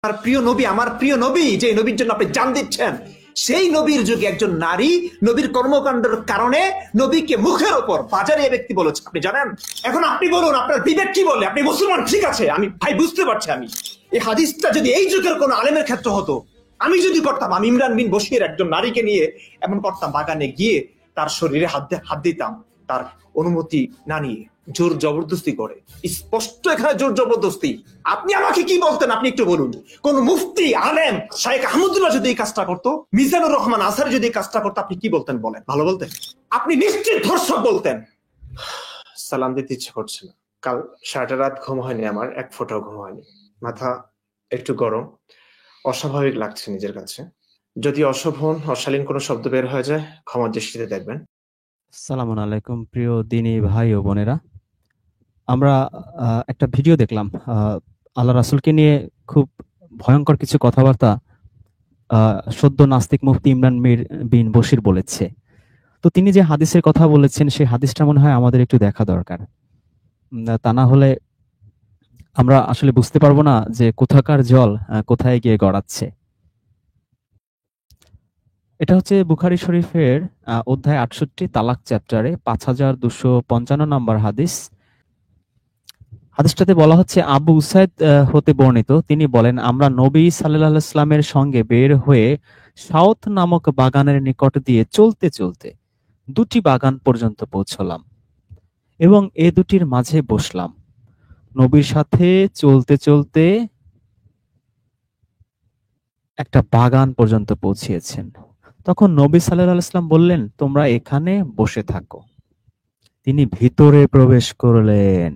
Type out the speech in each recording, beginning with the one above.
আমার প্রিয় নবী, আমার প্রিয় নবী, যে নবীর জন্য আপনি জান দিচ্ছেন, সেই নবীর যুগে একজন নারী নবীর কর্মকাণ্ডের কারণে নবীকে মুখের ওপর বাজারে ব্যক্তি বলেছে, আপনি জানেন। এখন আপনি বলুন, আপনার বিবেক কি বলে? আপনি মুসলমান, ঠিক আছে, আমি ভাই বুঝতে পারছি। আমি এই হাদিসটা যদি এই যুগের কোন আলেমের ক্ষেত্রে হতো, আমি যদি করতাম, আমি ইমরান বিন বশির একজন নারীকে নিয়ে এমন করতাম, বাগানে গিয়ে তার শরীরে হাত দিতাম, তার অনুমতি না নিয়ে, জোর জবরদস্তি করে। স্পষ্ট এখানে জোর জবরদস্তি। আপনি আমাকে কি বলতেন? আপনি একটু বলুন। কোন মুফতি আলেম শাইখ আহমদুল্লাহ যদি এই কাজটা করতো, মিজানুর রহমান আজহারি যদি এই কাজটা করতো, আপনি কি বলতেন বলেন? ভালো বলতেন? আপনি নিশ্চিত ধর্ষক বলতেন। সালাম দিতে ইচ্ছে করছে না। কাল সারাটা রাত ঘুম হয়নি, আমার এক ফোঁটাও ঘুম হয়নি। মাথা একটু গরম, অস্বাভাবিক লাগছে নিজের কাছে। যদি অশোভন অশালীন কোনো শব্দ বের হয়ে যায়, ক্ষমার দৃষ্টিতে দেখবেন। আসসালামু আলাইকুম প্রিয় দিনী ভাই ও বোনেরা। আমরা একটা ভিডিও দেখলাম, আল্লাহ রাসূলকে নিয়ে খুব ভয়ঙ্কর কিছু কথাবার্তা সদ্য নাস্তিক মুফতি ইমরান বিন বশির বলেছে। তো তিনি যে হাদিসের কথা বলেছেন, সেই হাদিসটা মনে হয় আমাদের একটু দেখা দরকার। তা না হলে আমরা আসলে বুঝতে পারবো না যে কোথাকার জল কোথায় গিয়ে গড়াচ্ছে। এটা হচ্ছে বুখারী শরীফের অধ্যায় ৬৮ তালাক চ্যাপ্টারে ৫২৫৫ নম্বর হাদিস। হাদিসটাতে বলা হচ্ছে, আবু উসাইদ হতে বর্ণিত, তিনি বলেন, আমরা নবী সাল্লাল্লাহু আলাইহি ওয়াসাল্লামের সঙ্গে বের হয়ে সাওত নামক বাগানের নিকট দিয়ে চলতে চলতে দুটি বাগান পর্যন্ত পৌঁছলাম এবং এ দুটির মাঝে বসলাম। নবীর সাথে চলতে চলতে একটা বাগান পর্যন্ত পৌঁছিয়েছেন। তখন নবী সাল্লাল্লাহু আলাইহি ওয়াসাল্লাম বললেন, তোমরা এখানে বসে থাকো। তিনি ভিতরে প্রবেশ করলেন।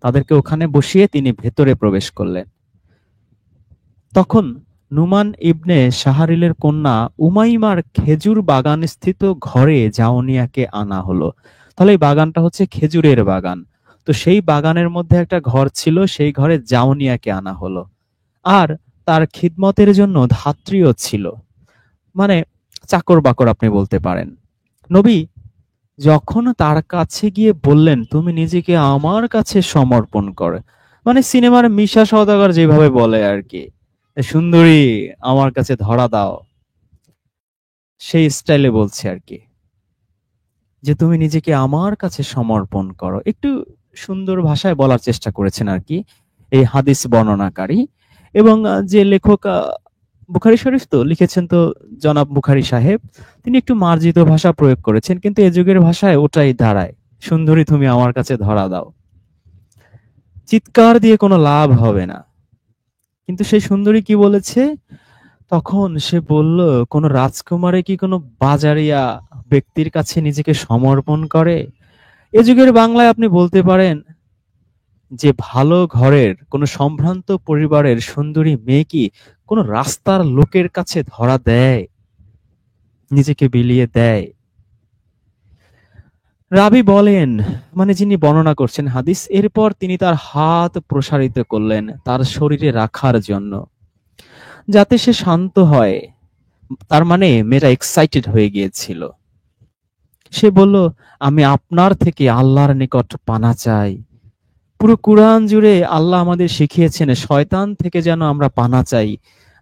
তাদেরকে ওখানে বসিয়ে তিনি ভেতরে প্রবেশ করলেন। তখন নুমান ইবনে শাহরিলের কন্যা উমাইমার খেজুর বাগান স্থিত ঘরে জাওনিয়াকে আনা হলো। তাহলে এই বাগানটা হচ্ছে খেজুরের বাগান। তো সেই বাগানের মধ্যে একটা ঘর ছিল, সেই ঘরে জাওনিয়াকে আনা হলো। আর তার খিদমতের জন্য ধাত্রীও ছিল, মানে চাকর বাকর আপনি বলতে পারেন। নবী যখন তার কাছে গিয়ে বললেন, তুমি নিজেকে আমার কাছে সমর্পণ করে, মানে সিনেমার মিশা সওদাগর যেভাবে বলে আর কি, সুন্দরী আমার কাছে ধরা দাও, সেই স্টাইলে বলছে আর কি, যে তুমি নিজেকে আমার কাছে সমর্পণ করো। একটু সুন্দর ভাষায় বলার চেষ্টা করেছেন আর কি এই হাদিস বর্ণনাকারী। এবং যে লেখক বুখারী শরীফ তো লিখেছেন, তো জনাব বুখারী সাহেব, তিনি একটু মার্জিত ভাষা প্রয়োগ করেছেন, কিন্তু এ যুগের ভাষায় ওটাই দাঁড়ায়, সুন্দরী তুমি আমার কাছে ধরা দাও। চিৎকার দিয়ে কোনো লাভ হবে না। কিন্তু সেই সুন্দরী কি বলেছে? তখন সে বলল, কোন রাজকুমারে কি কোনো বাজারিয়া ব্যক্তির কাছে নিজেকে সমর্পণ করে? এ যুগের বাংলায় আপনি বলতে পারেন যে ভালো ঘরের কোনো সম্ভ্রান্ত পরিবারের সুন্দরী মেয়ে কি কোনো রাস্তার লোকের কাছে ধরা দেয়, নিজেকে বিলিয়ে দেয়? রাবি বলেন, মানে যিনি বর্ণনা করছেন হাদিস, এরপর তিনি তার হাত প্রসারিত করলেন তার শরীরে রাখার জন্য, যাতে সে শান্ত হয়। তার মানে মেয়েটা এক্সাইটেড হয়ে গিয়েছিল। সে বলল, আমি আপনার থেকে আল্লাহর নিকট পানা চাই। পুরো কুরআন জুড়ে আল্লাহ আমাদের শিখিয়েছেন শয়তান থেকে যেন আমরা পানা চাই।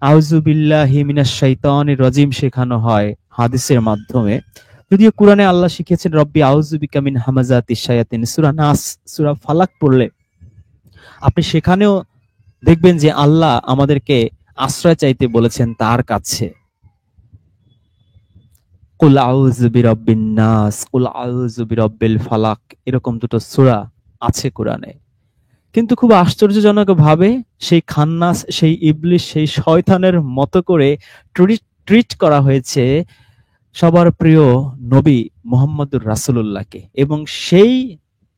আউযু বিল্লাহি মিনাশ শাইতানির রাজিম শেখানো হয় হাদিসের মাধ্যমে। যদিও কুরআনে আল্লাহ শিখিয়েছেন রব্বি আউযু বিকা মিন হামাযাতিশ শায়াতিন, সূরা নাস, সূরা ফালাক পড়লে আপনি সেখানেও দেখবেন যে আল্লাহ আমাদেরকে আশ্রয় চাইতে বলেছেন তার কাছে। কুল আউযু বিরাব্বিন নাস, কুল আউযু বিরাব্বিল ফালাক, এরকম দুটো সূরা আছে কোরআনে। কিন্তু খুব আশ্চর্যজনক ভাবে সেই খান্নাস, সেই ইবলিশ, সেই শয়তানের মতো করে ট্রিট করা হয়েছে সবার প্রিয় নবী মুহাম্মদুর রাসূলুল্লাহকে। এবং সেই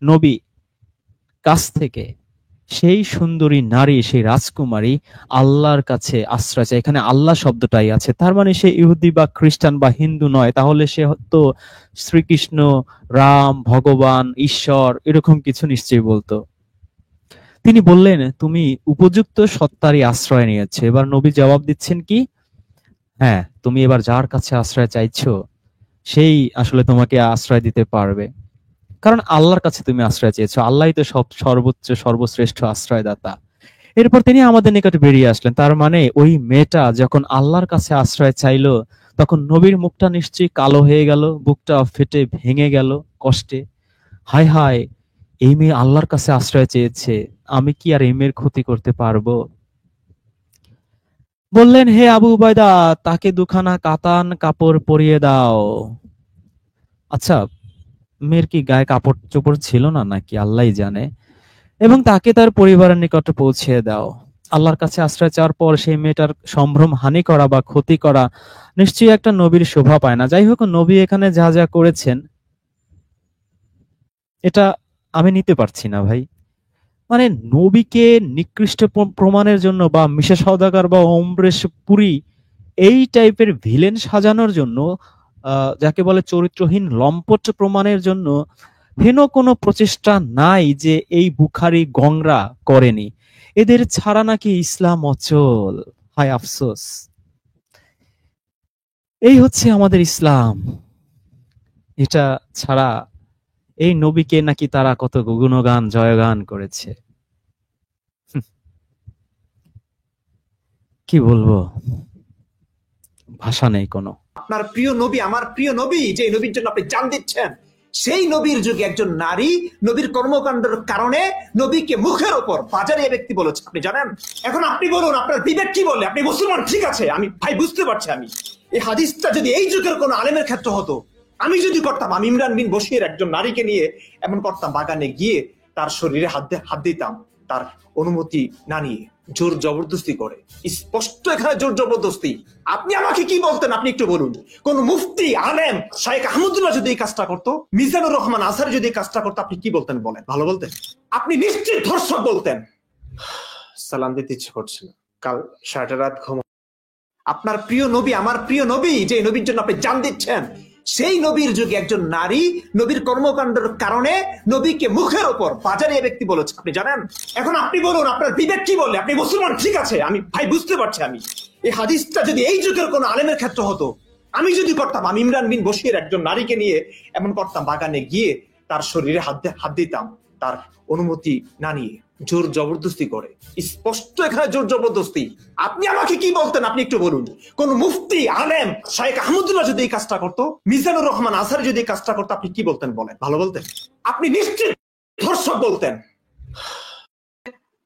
নবী কাছ থেকে সেই সুন্দরী নারী, সেই রাজকুমারী আল্লাহর কাছে আশ্রয় চায়। এখানে আল্লাহ শব্দটাই আছে, তার মানে সে ইহুদি বা খ্রিস্টান বা হিন্দু নয়। তাহলে সে তো শ্রীকৃষ্ণ, রাম, ভগবান, ঈশ্বর এরকম কিছু নিশ্চয়ই বলতো। তিনি বললেন, তুমি উপযুক্ত সত্তারই আশ্রয় নিয়েছো। এবার নবী জবাব দিচ্ছেন কি, হ্যাঁ, তুমি এবার যার কাছে আশ্রয় চাইছো সেই আসলে তোমাকে আশ্রয় দিতে পারবে, কারণ আল্লাহর কাছে তুমি আশ্রয় চেয়েছো। আল্লাহই তো সর্বোচ্চ সর্বশ্রেষ্ঠ আশ্রয়দাতা। এরপর তিনি আমাদের নিকট বেরিয়ে আসলেন। তার মানে ওই মেয়েটা যখন আল্লাহর কাছে আশ্রয় চাইলো, তখন নবীর মুখটা নিশ্চয়ই কালো হয়ে গেল, বুকটা ফেটে ভেঙে গেল কষ্টে। হায় হায়, এই মেয়ে আল্লাহর কাছে আশ্রয় চেয়েছে, আমি কি আর এই মেয়ের ক্ষতি করতে পারবো? বললেন, হে আবু উবাইদা, তাকে দুখানা কাতান কাপড় পরিয়ে দাও। আচ্ছা, মেয়ের কি গায়ে কাপড় চোপড় ছিল না নাকি আল্লাহই জানে। এবং তাকে তার পরিবারের নিকট পৌঁছে দাও। আল্লাহর কাছে আশ্রয় চাওয়ার পর সেই মেয়েটার সম্ভ্রম হানি করা বা ক্ষতি করা নিশ্চয়ই একটা নবীর শোভা পায় না। যাই হোক, নবী এখানে যা যা করেছেন এটা আমি নিতে পারছি না ভাই। মানে নবীকে নিকৃষ্ট প্রমাণের জন্য বা মিশা সওদাগর বা অমরেশ পুরী এই টাইপের ভিলেন সাজানোর জন্য, যাকে বলে চরিত্রহীন লম্পট প্রমাণের জন্য হেন কোনো প্রচেষ্টা নাই যে এই বুখারী গংরা করেনি। এদের ছাড়া নাকি ইসলাম অচল। হায় আফসোস, এই হচ্ছে আমাদের ইসলাম। এটা ছাড়া এই নবীকে নাকি তারা কত গুণগান জয়গান করেছে। কি বলবো, ভাষা নেই কোনো। আপনার প্রিয় নবী, আমার প্রিয় নবী, যে নবীর জন্য আপনি জান দিচ্ছেন, সেই নবীর যুগে একজন নারী নবীর কর্মকাণ্ডের কারণে নবীকে মুখের উপর বাজারে ব্যক্তি বলেছে, আপনি জানেন। এখন আপনি বলুন, আপনার বিবেক কি বলে? আপনি মুসলমান, ঠিক আছে, আমি ভাই বুঝতে পারছি। আমি এই হাদিসটা যদি এই যুগের কোন আলেমের ক্ষেত্রে হতো, আমি যদি করতাম, আমি ইমরান বিন বশির একজন নারীকে নিয়ে এমন করতাম, বাগানে গিয়ে তার শরীরে হাত দিতাম, তার অনুমতি না নিয়ে, জোর জবরদস্তি করে। স্পষ্ট এখানে জোর জবরদস্তি। আপনি আমাকে কি বলতেন? আপনি একটু বলুন। কোন মুফতি আলেম শাইখ আহমদুল্লাহ যদি এই কাজটা করতো, মিজানুর রহমান আসারি যদি এই কাজটা করতো, আপনি কি বলতেন বলেন? ভালো বলতেন? আপনি নিশ্চিত ধর্ষক বলতেন। সালাম দিতে ইচ্ছে করছে না, কাল সারাটা রাত ঘুম। আপনার প্রিয় নবী, আমার প্রিয় নবী, যে নবীর জন্য আপনি জান দিচ্ছেন, সেই নবীর যুগে একজন নারী নবীর কর্মকাণ্ডের কারণে নবীকে মুখের উপর বাজারে ব্যক্তি বলেছে, আপনি জানেন। এখন আপনি বলুন, আপনার বিবেক কি বলে? আপনি মুসলমান, ঠিক আছে, আমি ভাই বুঝতে পারছি। আমি এই হাদিসটা যদি এই যুগের কোন আলেমের ক্ষেত্রে হতো, আমি যদি করতাম, আমি ইমরান বিন বশির একজন নারীকে নিয়ে এমন করতাম, বাগানে গিয়ে তার শরীরে হাত দিতাম, তার অনুমতি না নিয়ে, জোর জবরদস্তি করে। স্পষ্ট এখানে জোর জবরদস্তি। আপনি আমাকে কি বলতেন? আপনি একটু বলুন। কোন মুফতি আলেম শাইখ আহমদুল্লাহ যদি এই কাজটা করতো, মিজানুর রহমান আসারি যদি এই কাজটা করতো, আপনি কি বলতেন বলেন? ভালো বলতেন? আপনি নিশ্চিত ধর্ষক বলতেন।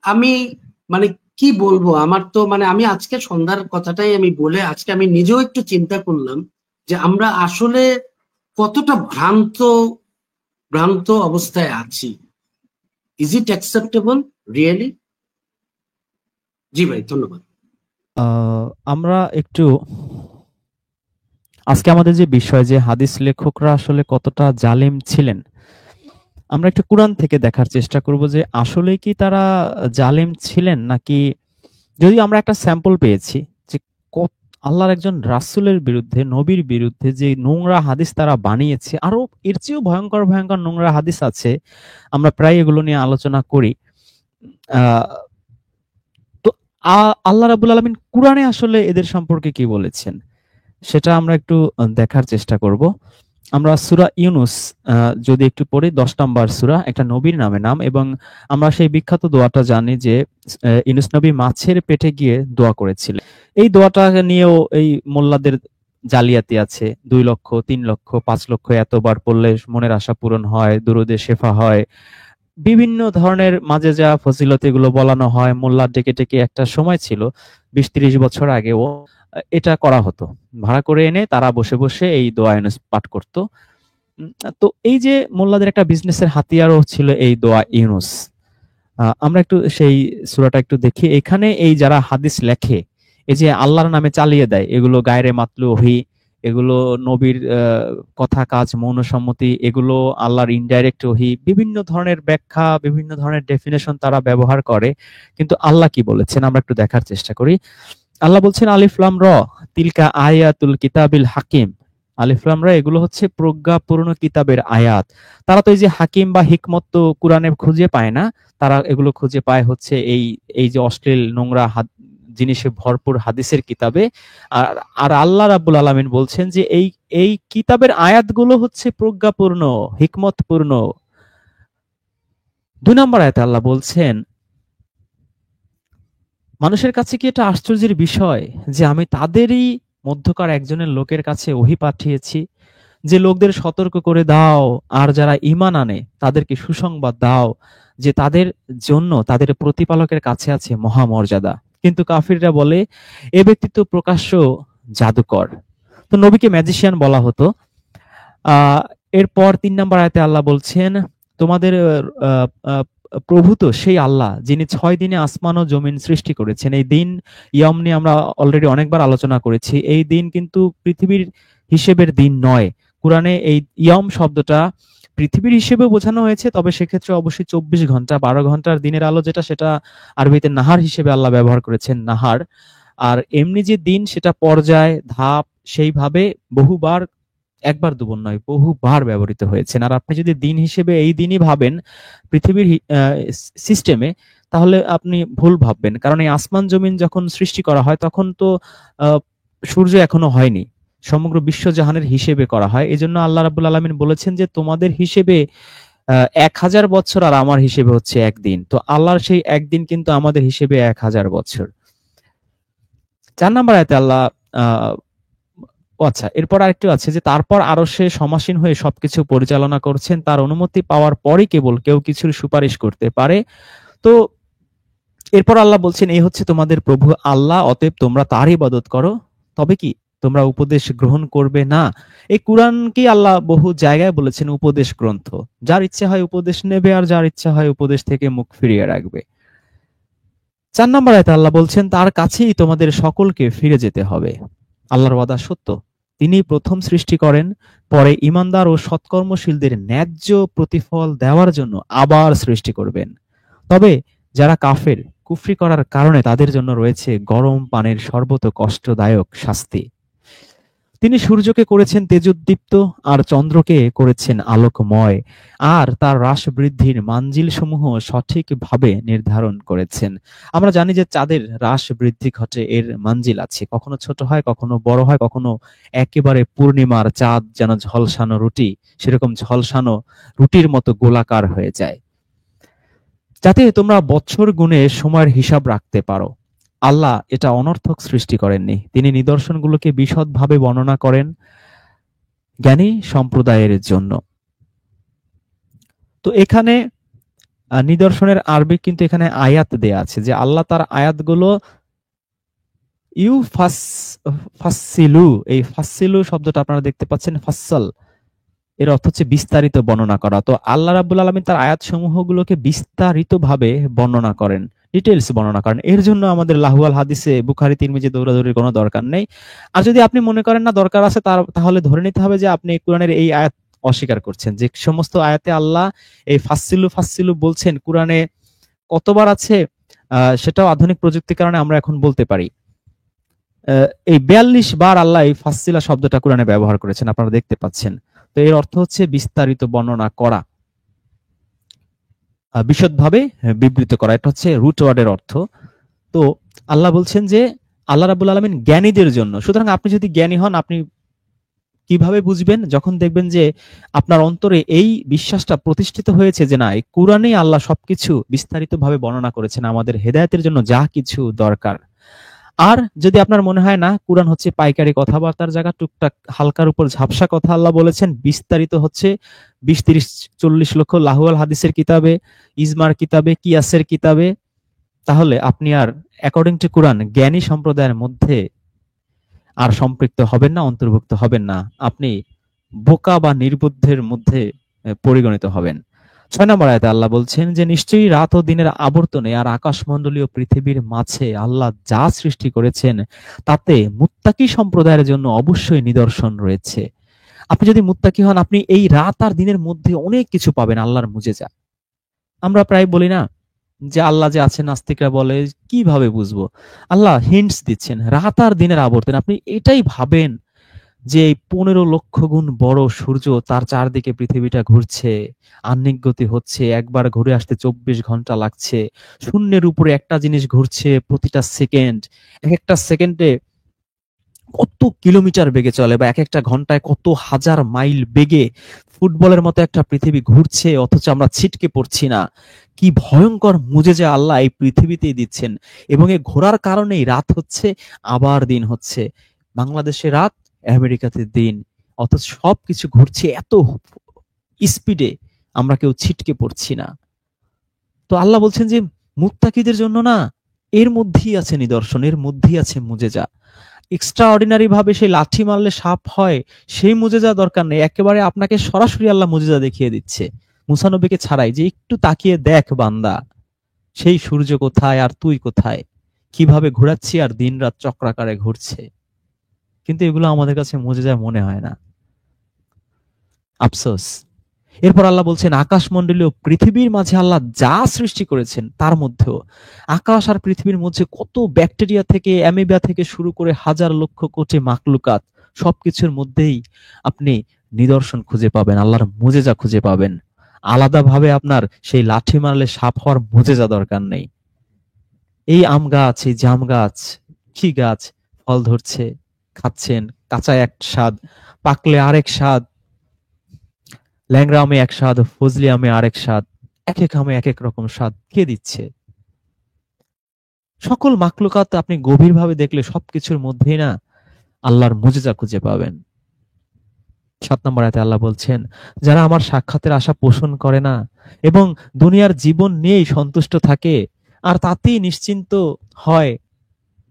আমি মানে কি বলবো, আমার তো মানে আমি আজকে সন্ধ্যার কথাটাই আমি বলে আজকে আমি নিজেও একটু চিন্তা করলাম যে আমরা আসলে কতটা ভ্রান্ত অবস্থায় আছি। Is it acceptable really? জি ভাই, ধন্যবাদ। আমরা একটু আজকে আমাদের যে বিষয়, যে হাদিস লেখকরা আসলে কতটা জালিম ছিলেন, আমরা একটু কোরআন থেকে দেখার চেষ্টা করব যে আসলে কি তারা জালিম ছিলেন নাকি। যদি আমরা একটা স্যাম্পল পেয়েছি যে আল্লাহর একজন রাসূলের বিরুদ্ধে, নবীর বিরুদ্ধে যে নোংরা হাদিস তারা বানিয়েছে, আরো এর চেয়েও ভয়ঙ্কর ভয়ঙ্কর নোংরা হাদিস আছে, আমরা প্রায় এগুলো নিয়ে আলোচনা করি। তো আল্লাহ রাব্বুল আলামিন কুরআনে আসলে এদের সম্পর্কে কি বলেছেন সেটা আমরা একটু দেখার চেষ্টা করব। আমরা সূরা ইউনূস যদি একটু পড়ি, 10 নম্বর সূরা, একটা নবীর নাম, এবং আমরা সেই বিখ্যাত দোয়াটা জানি যে ইউনূস নবী মাছের পেটে গিয়ে দোয়া করেছিলেন। এই দোয়াটা নিয়েও এই মোল্লাদের জালিয়াতি আছে। 2 লক্ষ, 3 লক্ষ, 5 লক্ষ এতবার পড়লে মনের আশা পূরণ হয়, দুরুদে শেফা হয়, বিভিন্ন ধরনের মাঝে যা ফজিলত এগুলো বলানো হয়। মোল্লা ডেকে ডেকে একটা সময় ছিল 20-30 বছর আগেও এটা করা হতো। ভাড়া করে এনে তারা বসে বসে এই দোয়া ইউনূস পাঠ করতো। তো এই যে মোল্লাদের একটা বিজনেসের হাতিয়ারও ছিল এই দোয়া ইউনূস। আমরা একটু সেই সূরাটা একটু দেখি। এখানে এই যারা হাদিস লেখে, এই যে আল্লাহর নামে চালিয়ে দেয়, এগুলো গায়রে মাতলু ওহী, এগুলো নবীর কথা কাজ মৌন সম্মতি, এগুলো আল্লাহর ইনডাইরেক্ট ওহী, বিভিন্ন ধরনের ব্যাখ্যা, বিভিন্ন ধরনের ডেফিনেশন তারা ব্যবহার করে। কিন্তু আল্লাহ কি বলেছেন আমরা একটু দেখার চেষ্টা করি। আল্লাহ বলছেন, আলিফ লাম র তিলকা আয়াতুল কিতাবিল হাকিম। আলিফ লাম র এগুলো হচ্ছে প্রজ্ঞাপূর্ণ কিতাবের আয়াত। তারা তো এই যে হাকিম বা হিকমত তো কোরআনে খুঁজে পায় না, তারা এগুলো খুঁজে পায় হচ্ছে এই যে অশ্লীল নোংরা জিনিসে ভরপুর হাদিসের কিতাবে। আর আল্লাহ রাব্বুল আলামিন বলছেন যে এই কিতাবের আয়াতগুলো হচ্ছে প্রজ্ঞাপূর্ণ, হিকমতপূর্ণ। 2 নম্বর আয়াতে আল্লাহ বলছেন, মানুষের কাছে কি এটা আশ্চর্যের বিষয় যে আমি তাদেরই মধ্যকার একজনের লোকের কাছে ওহী পাঠিয়েছি, যে লোকদের সতর্ক করে দাও আর যারা ঈমান আনে তাদেরকে সুসংবাদ দাও যে তাদের জন্য তাদের প্রতিপালকের কাছে আছে মহামর্যাদা। কিন্তু কাফিররা বলে এ ব্যক্তি তো প্রকাশ্য জাদুকর। তো নবীকে ম্যাজিশিয়ান বলা হতো। আহ এরপর ৩ নম্বর আয়াতে আল্লাহ বলছেন, তোমাদের আহ, আহ, প্রভু তো সেই আল্লাহ যিনি ৬ দিনে আসমান ও জমিন সৃষ্টি করেছেন। এই দিন ইয়ম নিয়ে আমরা অলরেডি অনেকবার আলোচনা করেছি। এই দিন কিন্তু পৃথিবীর হিসেবের দিন নয়। কোরআনে এই ইয়ম শব্দটা পৃথিবীর হিসেবে বোঝানো হয়েছে, তবে সেক্ষেত্রে অবশ্যই ২৪ ঘন্টা ১২ ঘন্টার দিনের আলো যেটা, সেটা আরবিতে নাহার হিসেবে আল্লাহ ব্যবহার করেছেন, নাহার। আর এমনি যে দিন সেটা পর্যায় ধাপ সেইভাবে বহুবার, একবার দুবার নয় বহুবার ব্যবহৃত হয়েছেন। আর আপনি যদি দিন হিসেবে এই দিনই ভাবেন পৃথিবীর সিস্টেমে, তাহলে আপনি ভুল ভাববেন। কারণ এই আসমান জমিন যখন সৃষ্টি করা হয় তখন তো সূর্য এখনো হয়নি, সমগ্র বিশ্বজাহানের হিসেবে করা হয়। এই জন্য আল্লাহ রাব্বুল আলামিন বলেছেন যে তোমাদের হিসেবে ১,০০০ বছর আর আমার হিসেবে হচ্ছে একদিন। তো আল্লাহর সেই একদিন কিন্তু আমাদের হিসেবে ১,০০০ বছর। ৪ নম্বর আয়াতে আল্লাহ আচ্ছা, এরপর আরেকটু আছে যে তারপর আরো সে সমাসীন হয়ে সবকিছু পরিচালনা করছেন, তার অনুমতি পাওয়ার পরই কেবল কেউ কিছুর সুপারিশ করতে পারে। তো এরপর আল্লাহ বলছেন, এই হচ্ছে তোমাদের প্রভু আল্লাহ, অতএব তোমরা তার ইবাদত করো, তবে কি তোমরা উপদেশ গ্রহণ করবে না? এই কুরআনকে আল্লাহ বহু জায়গায় বলেছেন উপদেশ গ্রন্থ। যার ইচ্ছে হয় উপদেশ নেবে, আর যার ইচ্ছা হয় উপদেশ থেকে মুখ ফিরিয়ে রাখবে। ৪ নম্বর আয়াতে আল্লাহ বলছেন, তার কাছেই তোমাদের সকলকে ফিরে যেতে হবে। আল্লাহর ওয়াদা সত্য। তিনি প্রথম সৃষ্টি করেন, পরে ঈমানদার ও সৎকর্মশীলদের ন্যায্য প্রতিফল দেওয়ার জন্য আবার সৃষ্টি করবেন। তবে যারা কাফের, কুফরি করার কারণে তাদের জন্য রয়েছে গরম পানির শরবত ও কষ্টদায়ক শাস্তি। তিনি সূর্যকে করেছেন তেজোদ্দীপ্ত আর চন্দ্রকে করেছেন আলোকময়, আর তার হ্রাস বৃদ্ধির মানজিল সমূহ সঠিকভাবে নির্ধারণ করেছেন। আমরা জানি যে চাঁদের হ্রাস বৃদ্ধি ঘটে, এর মানজিল আছে, কখনো ছোট হয়, কখনো বড় হয়, কখনো একেবারে পূর্ণিমার চাঁদ যেন ঝলসানো রুটি, সেরকম ঝলসানো রুটির মতো গোলাকার হয়ে যায়, যাতে তোমরা বছর গুণে সময়ের হিসাব রাখতে পারো। আল্লাহ এটা অনর্থক সৃষ্টি করেননি, তিনি নিদর্শনগুলোকে বিশদভাবে বর্ণনা করেন জ্ঞানী সম্প্রদায়ের জন্য। তো এখানে নিদর্শনের আরবি কিন্তু এখানে আয়াত দেয়া আছে, যে আল্লাহ তার আয়াতগুলো ফাসসিলু, এই ফাসসিলু শব্দটা আপনারা দেখতে পাচ্ছেন, ফাসসাল এর অর্থ হচ্ছে বিস্তারিত বর্ণনা করা। তো আল্লাহ রাব্বুল আলামিন তার আয়াত সমূহগুলোকে বিস্তারিতভাবে বর্ণনা করেন, ডিটেইলস বর্ণনা করেন। এর জন্য আমাদের লাহুয়াল হাদিসে বুখারী তিরমিজি দৌড়াদৌড়ির কোনো দরকার নেই। আর যদি আপনি মনে করেন না দরকার আছে, তাহলে ধরে নিতে হবে যে আপনি কোরআনের এই আয়াত অস্বীকার করছেন। যে সমস্ত আয়াতে আল্লাহ এই ফাসসিলু বলছেন, কোরআনে কতবার আছে সেটাও আধুনিক প্রযুক্তির কারণে আমরা এখন বলতে পারি। এই ৪২ বার আল্লাহ এই ফাসসিলা শব্দটা কোরআনে ব্যবহার করেছেন, আপনারা দেখতে পাচ্ছেন। তো এর অর্থ হচ্ছে বিস্তারিত বর্ণনা করা, বিশদভাবে বিবৃত করা, এটা হচ্ছে রুট ওয়ার্ডের অর্থ। তো আল্লাহ বলছেন যে আল্লাহ রাব্বুল আলামিন জ্ঞানীদের জন্য। সুতরাং আপনি যদি জ্ঞানী হন, আপনি কিভাবে বুঝবেন? যখন দেখবেন যে আপনার অন্তরে এই বিশ্বাসটা প্রতিষ্ঠিত হয়েছে যে না, এই কোরআনেই আল্লাহ সবকিছু বিস্তারিতভাবে বর্ণনা করেছেন আমাদের হেদায়েতের জন্য যা কিছু দরকার। আর যদি আপনার মনে হয় না কোরআন হচ্ছে পাইকারি কথাবার্তার জায়গা, টুকটাক হালকার উপর ঝাপসা কথা আল্লাহ বলেছেন, বিস্তারিত হচ্ছে ২০, ৩০, ৪০ লক্ষ লাহুয়াল হাদিসের কিতাবে, ইজমার কিতাবে, কিয়াসের কিতাবে, তাহলে আপনি আর অ্যাকর্ডিং টু কোরআন জ্ঞানী সম্প্রদায়ের মধ্যে আর সম্পৃক্ত হবেন না, অন্তর্ভুক্ত হবেন না। আপনি বোকা বা নির্বুদ্ধের মধ্যে পরিগণিত হবেন। ৬ নম্বর আয়াতে আল্লাহ বলছেন যে নিশ্চয়ই রাত ও দিনের আবর্তনে আর আকাশমণ্ডলীয় পৃথিবীর মাঝে আল্লাহ যা সৃষ্টি করেছেন তাতে মুত্তাকি সম্প্রদায়ের জন্য অবশ্যই নিদর্শন রয়েছে। আপনি যদি মুত্তাকি হন, আপনি এই রাত আর দিনের মধ্যে অনেক কিছু পাবেন, আল্লাহর মুজেজা। আমরা প্রায় বলি না যে আল্লাহ যে আছেন, নাস্তিকরা বলে কিভাবে বুঝবো? আল্লাহ হিন্টস দিচ্ছেন, রাত আর দিনের আবর্তন। আপনি এটাই ভাবেন যে ১৫ লক্ষ গুণ বড় সূর্য, তার চারদিকে পৃথিবীটা ঘুরছে, আহ্নিক গতি হচ্ছে, একবার ঘুরে আসতে ২৪ ঘন্টা লাগছে, শূন্যের উপরে একটা জিনিস ঘুরছে প্রতিটা সেকেন্ড, এক একটা সেকেন্ডে কত কিলোমিটার বেগে চলে, বা এক একটা ঘন্টায় কত হাজার মাইল বেগে ফুটবলের মতো একটা পৃথিবী ঘুরছে, অথচ আমরা ছিটকে পড়ছি না। কি ভয়ঙ্কর মুজেজা আল্লাহ এই পৃথিবীতেই দিচ্ছেন। এবং এই ঘোরার কারণেই রাত হচ্ছে, আবার দিন হচ্ছে। বাংলাদেশে রাত, আমেরিকাতে দিন, অথচ সবকিছু ঘুরছে এত স্পিডে, আমরা কেউ ছিটকে পড়ছি না। তো আল্লাহ বলছেন যে মুত্তাকিদের জন্য না, এর মধ্যেই আছে নিদর্শন, এর মধ্যেই আছে মুজেজা। এক্সট্রা অর্ডিনারি ভাবে সেই লাঠি মারলে সাপ হয়, সেই মুজেজা দরকার নেই। একেবারে আপনাকে সরাসরি আল্লাহ মুজেজা দেখিয়ে দিচ্ছে, মুসা নবীকে ছাড়াই, যে একটু তাকিয়ে দেখ বান্দা, সেই সূর্য কোথায় আর তুই কোথায়, কিভাবে ঘোরাচ্ছি আর দিন রাত চক্রাকারে ঘুরছে। কিন্তু এগুলো আমাদের কাছে মুজেজা মনে হয় না, আফসোস। এরপর আল্লাহ বলছেন আকাশমণ্ডলীয় পৃথিবীর মাঝে আল্লাহ যা সৃষ্টি করেছেন তার মধ্যেও, আকাশ আর পৃথিবীর মধ্যে কত ব্যাকটেরিয়া থেকে, অ্যামিবা থেকে শুরু করে হাজার লক্ষ কোটি মাকলুকাত, সবকিছুর মধ্যেই আপনি নিদর্শন খুঁজে পাবেন, আল্লাহর মুজেজা খুঁজে পাবেন। আলাদাভাবে আপনার সেই লাঠি মারলে সাপ হওয়ার মুজেজা দরকার নেই। এই আম গাছ, এই জাম গাছ, কি গাছ, ফল ধরছে, খাচ্ছেন, কাঁচা এক স্বাদ, পাকলে আরেক স্বাদ, ল্যাংড়া আমে এক স্বাদ, ফজলি আমে আরেক স্বাদ, এক এক আমে এক এক রকম স্বাদ কে দিচ্ছে? সকল মাকলুকাত আপনি গভীরভাবে দেখলে সবকিছুর মধ্যেই না আল্লাহর মুজিজা খুঁজে পাবেন। 7 নম্বর আয়াতে আল্লাহ বলছেন, যারা আমার সাক্ষাতের আশা পোষণ করে না এবং দুনিয়ার জীবন নিয়েই সন্তুষ্ট থাকে আর তাতেই নিশ্চিন্ত হয়,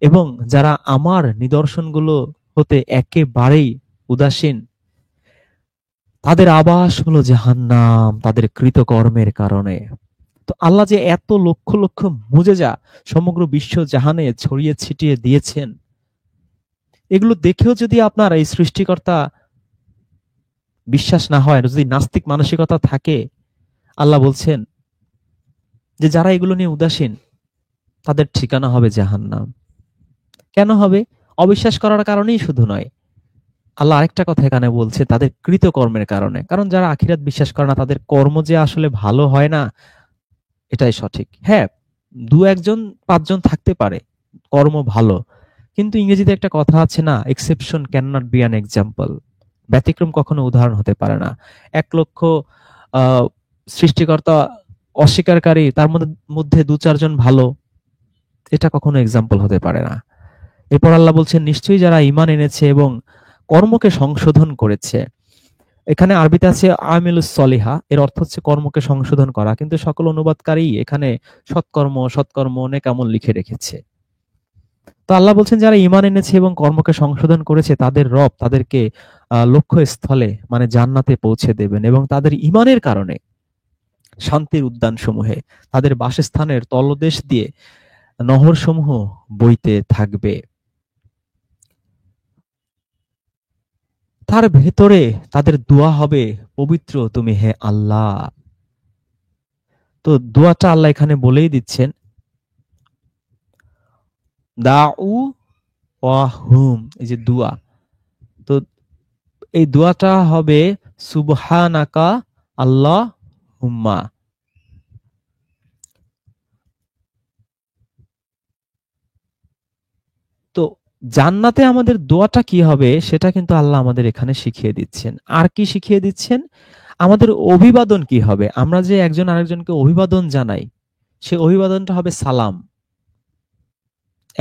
এবং যারা আমার নিদর্শনগুলো হতে একেবারেই উদাসীন, তাদের আবাস হলো জাহান্নাম তাদের কৃতকর্মের কারণে। তো আল্লাহ যে এত লক্ষ লক্ষ মুজেজা সমগ্র বিশ্ব জাহানে ছড়িয়ে ছিটিয়ে দিয়েছেন, এগুলো দেখেও যদি আপনার এই সৃষ্টিকর্তা বিশ্বাস না হয়, যদি নাস্তিক মানসিকতা থাকে, আল্লাহ বলছেন যে যারা এগুলো নিয়ে উদাসীন তাদের ঠিকানা হবে জাহান্নাম। কেন হবে? অবিশ্বাস করার কারণেই শুধু নয়, আল্লাহ আরেকটা কথা এখানে বলছে, তাদের কৃতকর্মের কারণে। কারণ যারা আখিরাত বিশ্বাস করে না তাদের কর্ম যে আসলে ভালো হয় না, এটাই সঠিক। হ্যাঁ, 2-1 5 জন থাকতে পারে কর্ম ভালো, কিন্তু ইংরেজিতে একটা কথা আছে না, exception can not be an example. ব্যতিক্রম কখনো উদাহরণ হতে পারে না। 1 লক্ষ সৃষ্টিকর্তা অস্বীকারী, তার মধ্যে 2-4 জন ভালো, এটা কখনো এক্সাম্পল হতে পারে না। এরপর আল্লাহ বলছেন, নিশ্চয়ই যারা ঈমান এনেছে এবং কর্মকে সংশোধন করেছে। এখানে আরবিতে আছে আমিলুস সলিহা, এর অর্থ হচ্ছে কর্মকে সংশোধন করা, কিন্তু সকল অনুবাদকারী এখানে সৎকর্ম নেকামল লিখে রেখেছে। তো আল্লাহ বলছেন যারা ঈমান এনেছে এবং কর্মকে সংশোধন করেছে তাদের রব তাদেরকে লক্ষ্যস্থলে মানে জান্নাতে পৌঁছে দেবেন, এবং তাদের ঈমানের কারণে শান্তির উদ্যান সমূহে তাদের বাসস্থানের তলদেশ দিয়ে নহর সমূহ বইতে থাকবে। তার ভেতরে তাদের দোয়া হবে, পবিত্র তুমি হে আল্লাহ। তো দোয়াটা আল্লাহ এখানে বলেই দিচ্ছেন, দাউ ওয়াহুম, এই যে দোয়া, তো এই দোয়াটা হবে সুবহানাকা আল্লাহুম্মা। তো জান্নাতে আমাদের দোয়াটা কি হবে সেটা কিন্তু আল্লাহ আমাদের এখানে শিখিয়ে দিচ্ছেন। আর কি শিখিয়ে দিচ্ছেন? আমাদের অভিবাদন কি হবে। আমরা যে একজন আরেকজনকে অভিবাদন জানাই, সে অভিবাদনটা হবে সালাম।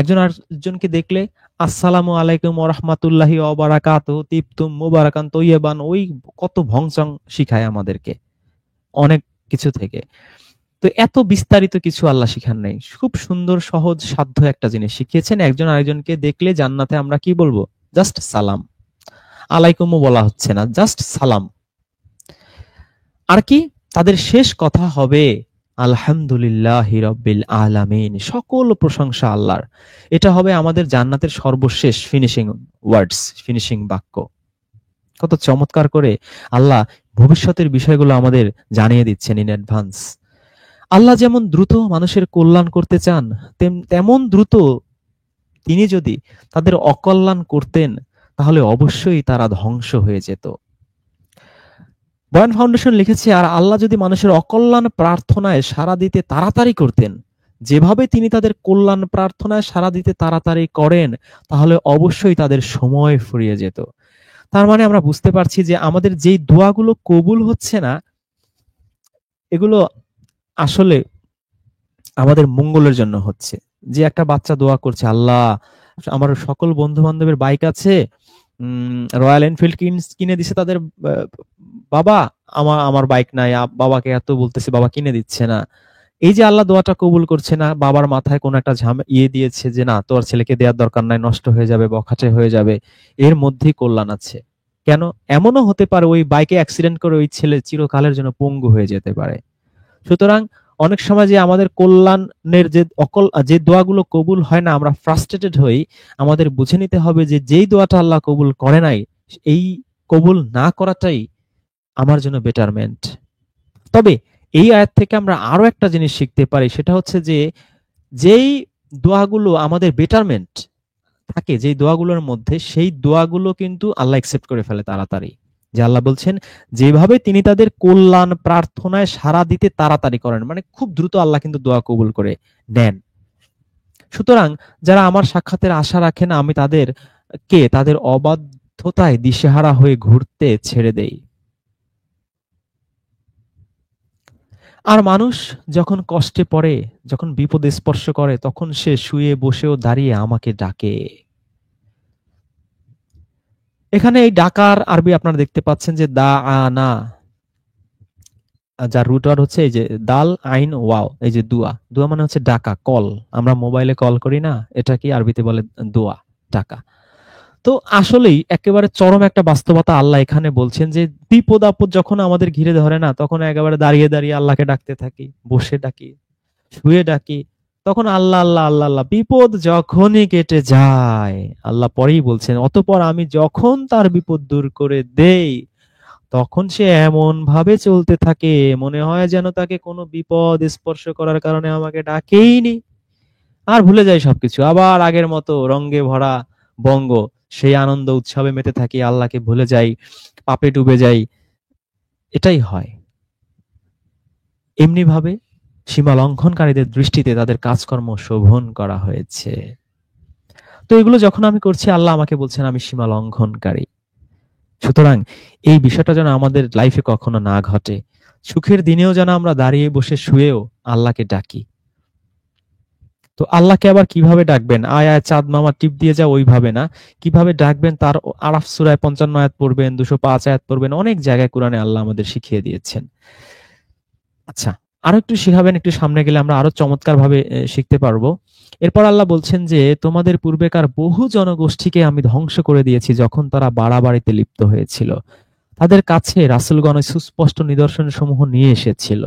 একজন আরেকজনকে দেখলে আসসালামু আলাইকুম ওয়া রাহমাতুল্লাহি ওয়া বারাকাতুহু তিবতুম মুবারাকান তয়্যিবান, ওই কত ভংচং শিখায় আমাদেরকে অনেক কিছু থেকে। তো এত বিস্তারিত কিছু আল্লাহ শিখান নাই, খুব সুন্দর সহজ সাধ্য একটা জিনিস শিখিয়েছেন। একজন আরেকজনকে দেখলে জান্নাতে আমরা কি বলবো? জাস্ট সালাম, আলাইকুমও বলা হচ্ছে না, জাস্ট সালাম। আর কি? তাদের শেষ কথা হবে আলহামদুলিল্লাহি রাব্বিল আলামিন, সকল প্রশংসা আল্লাহর। এটা হবে আমাদের জান্নাতের সর্বশেষ ফিনিশিং ওয়ার্ডস, ফিনিশিং বাক্য। কত চমৎকার করে আল্লাহ ভবিষ্যতের বিষয়গুলো আমাদের জানিয়ে দিচ্ছেন ইন অ্যাডভান্স। আল্লাহ যেমন দ্রুত মানুষের কল্যাণ করতে চান, তেমন দ্রুত তিনি যদি তাদের অকল্যাণ করতেন তাহলে অবশ্যই তারা ধ্বংস হয়ে যেত। বয়ান ফাউন্ডেশন লিখেছে, আর আল্লাহ যদি মানুষের অকল্যাণ প্রার্থনায় সাড়া দিতে তাড়াতাড়ি করতেন, যেভাবে তিনি তাদের কল্যাণ প্রার্থনায় সাড়া দিতে তাড়াতাড়ি করেন, তাহলে অবশ্যই তাদের সময় ফুরিয়ে যেত। তার মানে আমরা বুঝতে পারছি যে আমাদের যেই দোয়াগুলো কবুল হচ্ছে না, এগুলো আসলে আমাদের মঙ্গলের জন্য হচ্ছে। যে একটা বাচ্চা দোয়া করছে, আল্লাহ আমার সকল বন্ধু বান্ধবের বাইক আছে, রয়্যাল এনফিল্ড কিনে দিছে তাদের বাবা, আমার আমার বাইক নাই, বাবাকে এত বলতেছে, বাবা কিনে দিচ্ছে না। এই যে আল্লাহ দোয়াটা কবুল করছে না, বাবার মাথায় কোন একটা দিয়েছে যে না তোর ছেলেকে দেওয়ার দরকার নাই, নষ্ট হয়ে যাবে, বখাটে হয়ে যাবে, এর মধ্যেই কল্যাণ আছে। কেন? এমনও হতে পারে ওই বাইকে অ্যাক্সিডেন্ট করে ওই ছেলে চিরকালের জন্য পঙ্গু হয়ে যেতে পারে। সুতরাং অনেক সময় যে আমাদের কল্যাণের যে দোয়াগুলো কবুল হয় না, আমরা ফ্রাস্ট্রেটেড হই। আমাদের বুঝে নিতে হবে যে যেই দোয়াটা আল্লাহ কবুল করে নাই, এই কবুল না করাটাই আমার জন্য বেটারমেন্ট। তবে এই আয়াত থেকে আমরা আরো একটা জিনিস শিখতে পারি, সেটা হচ্ছে যে যেই দোয়াগুলো আমাদের বেটারমেন্ট থাকে, যেই দোয়াগুলোর মধ্যে, সেই দোয়াগুলো কিন্তু আল্লাহ একসেপ্ট করে ফেলে তাড়াতাড়ি। যে আল্লাহ বলছেন যেভাবে তিনি তাদের কল্যাণ প্রার্থনায় সাড়া দিতে তাড়াতাড়ি করেন, মানে খুব দ্রুত আল্লাহ কিন্তু দোয়া কবুল করে নেন। সুতরাং যারা আমার সাক্ষাতের আশা রাখে না, আমি তাদের অবাধ্যতায় দিশেহারা হয়ে ঘুরতে ছেড়ে দেই। আর মানুষ যখন কষ্টে পড়ে, যখন বিপদে স্পর্শ করে, তখন সে শুয়ে বসেও দাঁড়িয়ে আমাকে ডাকে। এখানে এই ডাকার আরবি আপনারা দেখতে পাচ্ছেন যে দা আনা, যার রুট ওয়ার্ড হচ্ছে এই যে দাল আইন ওয়াও, এই যে দুয়া। দুয়া মানে হচ্ছে ডাকা, কল। আমরা মোবাইলে কল করি না, এটা কি আরবিতে বলে দোয়া, ডাকা। তো আসলেই একেবারে চরম একটা বাস্তবতা আল্লাহ এখানে বলছেন যে বিপদ আপদ যখন আমাদের ঘিরে ধরে না, তখন একেবারে দাঁড়িয়ে দাঁড়িয়ে আল্লাহকে ডাকতে থাকি, বসে ডাকি, শুয়ে ডাকি, তখন আল্লাহ আল্লাহ আল্লাহ আল্লাহ। বিপদ যখনই কেটে যায়, আল্লাহ পরেই বলছেন, অতঃপর আমি যখন তার বিপদ দূর করে দেই, তখন সে এমন ভাবে চলতে থাকে মনে হয় যেন তাকে কোনো বিপদ স্পর্শ করার কারণে আমাকে ডাকেইনি। আর ভুলে যায় সবকিছু, আবার আগের মতো রঙ্গে ভরা বঙ্গ, সেই আনন্দ উৎসবে মেতে থাকি, আল্লাহকে ভুলে যাই, পাপে ডুবে যাই। এটাই হয়। এমনি ভাবে সীমা লঙ্ঘনকারীদের দৃষ্টিতে তাদের কাজকর্ম শোভন করা হয়েছে। তো এগুলো যখন আমি করছি, আল্লাহ আমাকে বলছেন আমি সীমা লঙ্ঘনকারী। সুতরাং এই বিষয়টা যেন আমাদের লাইফে কখনো না ঘটে। সুখের দিনেও যেন আমরা দাঁড়িয়ে বসে শুয়েও আল্লাহকে ডাকি। তো আল্লাহকে আবার কিভাবে ডাকবেন? আয় আয় চাঁদ মামা টিপ দিয়ে যা, ওইভাবে না। কিভাবে ডাকবেন তার আরাফ সূরায় 55 আয়াত পড়বেন, 205 আয়াত পড়বেন, অনেক জায়গায় কোরআনে আল্লাহ আমাদের শিখিয়ে দিয়েছেন। আচ্ছা, আরো একটু শিখাবেন, একটু সামনে গেলে আমরা আরো চমৎকার ভাবে শিখতে পারবো। এরপর আল্লাহ বলছেন যে তোমাদের পূর্বেকার বহু জনগোষ্ঠীকে আমি ধ্বংস করে দিয়েছি যখন তারা বাড়াবাড়িতে লিপ্ত হয়েছিল। তাদের কাছে রাসূলগণ সুস্পষ্ট নিদর্শন সমূহ নিয়ে এসেছিল,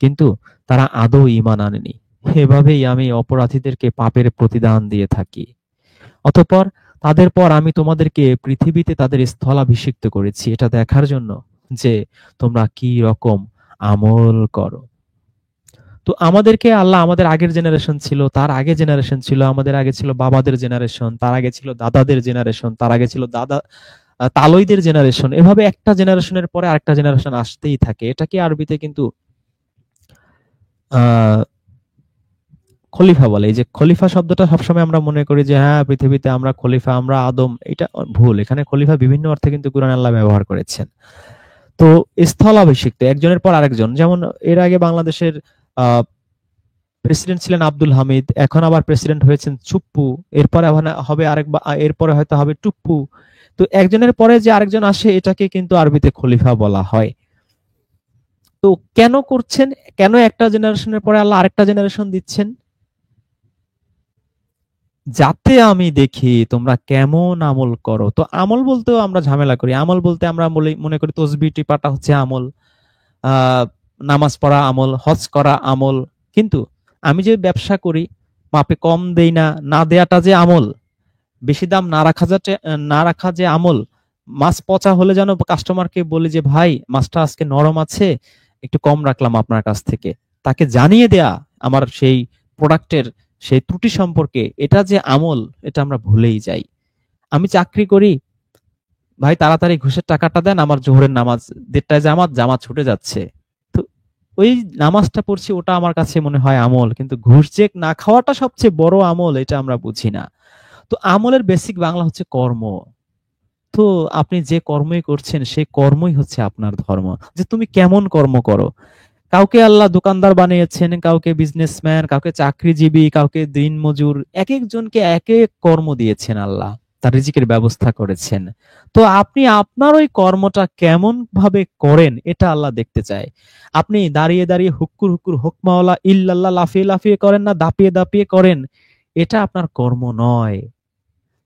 কিন্তু তারা আদৌ ঈমান আনেনি। এভাবেই আমি অপরাধীদেরকে পাপের প্রতিদান দিয়ে থাকি। অতঃপর তাদের পর আমি তোমাদেরকে পৃথিবীতে তাদের স্থলাভিষিক্ত করেছি, এটা দেখার জন্য যে তোমরা কি রকম আমল করো। তো আমাদেরকে আল্লাহ, আমাদের আগের জেনারেশন ছিল, তার আগে জেনারেশন ছিল, আমাদের আগে ছিল বাবাদের জেনারেশন, তার আগে ছিল দাদাদের জেনারেশন, তার আগে ছিল তালইদের জেনারেশন, এভাবে একটা জেনারেশনের পরে আরেকটা জেনারেশন আসতেই থাকে। এটাকে আরবিতে কিন্তু আহ খলিফা বলে। এই যে খলিফা শব্দটা সবসময় আমরা মনে করি যে হ্যাঁ পৃথিবীতে আমরা খলিফা, আমরা আদম, এটা ভুল। এখানে খলিফা বিভিন্ন অর্থে কিন্তু কুরআন আল্লাহ ব্যবহার করেছেন। তো স্থলাভিষিক্ত, একজনের পর আরেকজন। যেমন এর আগে বাংলাদেশের প্রেসিডেন্ট ছিলেন আব্দুল হামিদ, এখন আবার প্রেসিডেন্ট হয়েছেন চুপ্পু, এরপরে হবে এরপরে হয়তো হবে টুপ্পু। তো একজনের পরে যে আরেকজন আসে, এটাকে কিন্তু আরবিতে খলিফা বলা হয়। তো কেন করছেন? কেন একটা জেনারেশনের পরে আল্লাহ আরেকটা জেনারেশন দিচ্ছেন? যাতে আমি দেখি তোমরা কেমন আমল করো। তো আমল বলতেও আমরা ঝামেলা করি। আমল বলতে আমরা মনে করি তসবিহ টিপাটা হচ্ছে আমল, নামাজ পড়া আমল, হজ করা আমল। কিন্তু আমি যে ব্যবসা করি, মাপে কম দেই না, না দেয়াটা যে আমল, বেশি দাম না রাখা যে আমল, মাছ পচা হলে যেন কাস্টমারকে বলি যে ভাই মাছটা আজকে নরম আছে, একটু কম রাখলাম আপনার কাছ থেকে, তাকে জানিয়ে দেয়া আমার সেই প্রোডাক্টের সেই ত্রুটি সম্পর্কে, এটা যে আমল, এটা আমরা ভুলেই যাই। আমি চাকরি করি, ভাই তাড়াতাড়ি ঘুষের টাকাটা দেন, আমার জোহরের নামাজ 1:30টায় জামাত ছুটে যাচ্ছে। তো ওই নামাজটা পড়ছি ওটা আমার কাছে মনে হয় আমল, কিন্তু ঘুষ যে না খাওয়াটা সবচেয়ে বড় আমল, এটা আমরা বুঝি না। তো আমলের বেসিক বাংলা হচ্ছে কর্ম। তো আপনি যে কর্মই করছেন সেই কর্মই হচ্ছে আপনার ধর্ম, যে তুমি কেমন কর্ম করো। কাউকে আল্লাহ দোকানদার বানিয়েছেন, কাউকে বিজনেসম্যান, কাউকে চাকরিজীবী, কাউকে দিনমজুর, এক একজনকে এক এক কর্ম দিয়েছেন আল্লাহ, তার রিজিকের ব্যবস্থা করেছেন। তো আপনি আপনার ওই কর্মটা কেমন ভাবে করেন এটা আল্লাহ দেখতে চায়। আপনি দাঁড়িয়ে দাঁড়িয়ে হুক্কুর হুক্কুর হুকমাওয়ালা ইল্লাল্লাহ লাফিয়ে লাফিয়ে করেন না দাপিয়ে দাপিয়ে করেন, এটা আপনার কর্ম নয়।